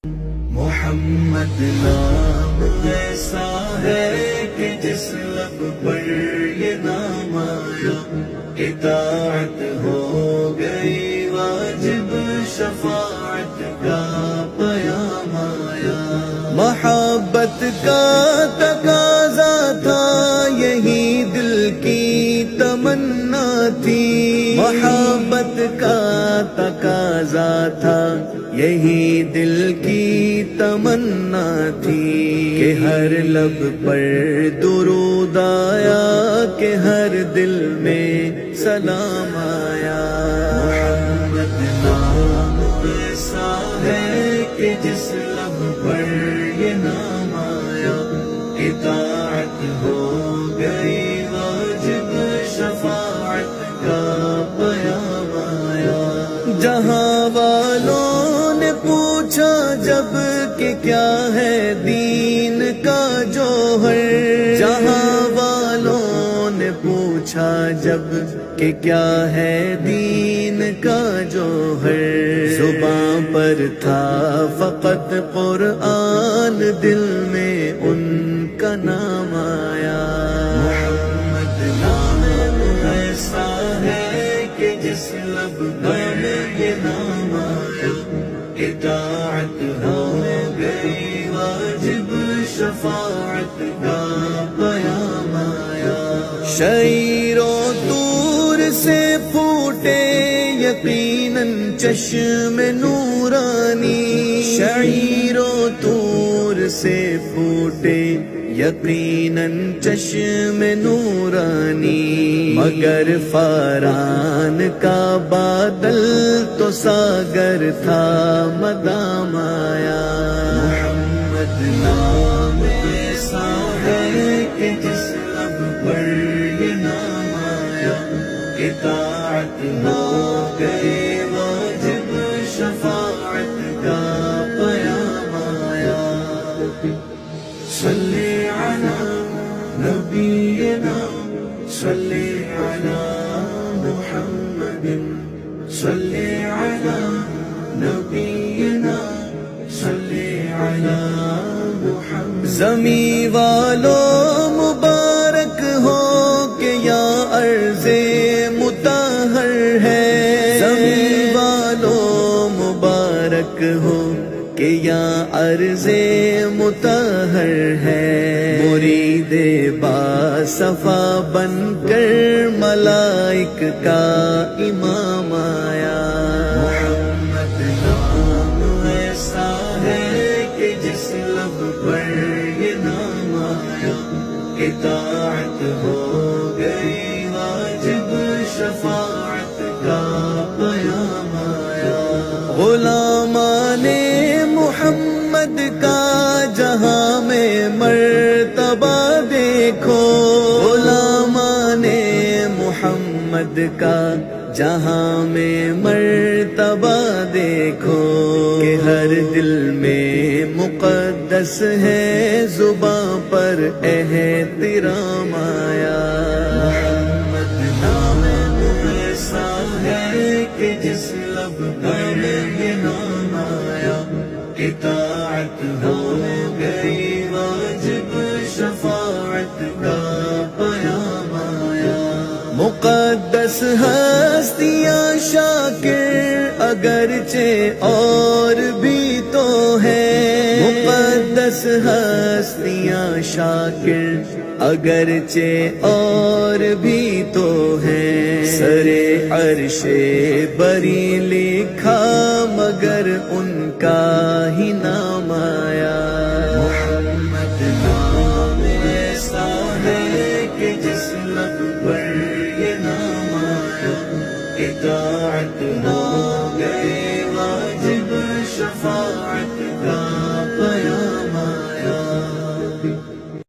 محمد نام ایسا ہے کہ جس لب پر یہ نام آیا اطاعت ہو گئی واجب، شفاعت کا پیام آیا۔ محبت کا تقاضا تھا یہی دل کی تمنا تھی، محبت کا تقاضا تھا یہی دل کی تمنا تھی، کہ ہر لب پر درود آیا، کہ ہر دل میں سلام آیا۔ محمد نام ایسا ہے کہ جس لب پر یہ نام آیا اطاعت ہو گئی واجب، شفاعت کا پیام آیا۔ جہاں والوں نے پوچھا جب کہ کیا ہے دین کا جوہر، جہاں والوں نے پوچھا جب کہ کیا ہے دین کا جوہر، زباں پر تھا فقط قرآن، دل میں ان کا نام آیا۔ محمد نام ایسا ہے کہ جس لب پر یہ نام آیا اطاعت ہو گئی واجب، شفاعت کا پیام آیا۔ شعیر و طور سے پھوٹے یقیناً چشم نورانی، شعیر و طور سے پھوٹے یقیناً چشم نورانی، مگر فاران کا بادل تو ساگر تھا مدام آیا۔ محمد نام ایسا ہے کہ جس لب پر یہ نام آیا اطاعت ہو گئی واجب، شفاعت کا پیام آیا۔ صلی نبینا صلی علی محمد، صلی علی نبینا صلی علی محمد۔ زمین والوں مبارک ہو کہ یا عرض مطہر ہے، زمین والوں مبارک ہو کہ یا عرض مطہر ہے، مرید با صفا بن کر ملائک کا امام آیا۔ محمد نام ایسا ہے کہ جس لب پر یہ نام آیا اطاعت ہو گئی واجب، شفاعت کا پیام آیا۔ غلامان محمد کا جہاں میں مرتبہ دیکھو، غلامان محمد کا جہاں میں مرتبہ دیکھو، کہ ہر دل میں مقدس ہے زباں پر احترام آیا۔ محمد نام ایسا ہے کہ جس لب پر یہ نام آیا اطاعت ہو گئی واجب، شفاعت کا پیام آیا۔ مقدس ہستیاں شاکر اگرچہ اور بھی تو ہے، مقدس ہستیاں شاکر اگرچہ اور بھی تو ہے، سرے عرش بری لکھا مگر ان کا ہی نام آیا۔ محمد نام ایسا ہے کہ جس لب پر یہ نام آیا اطاعت ہو گئی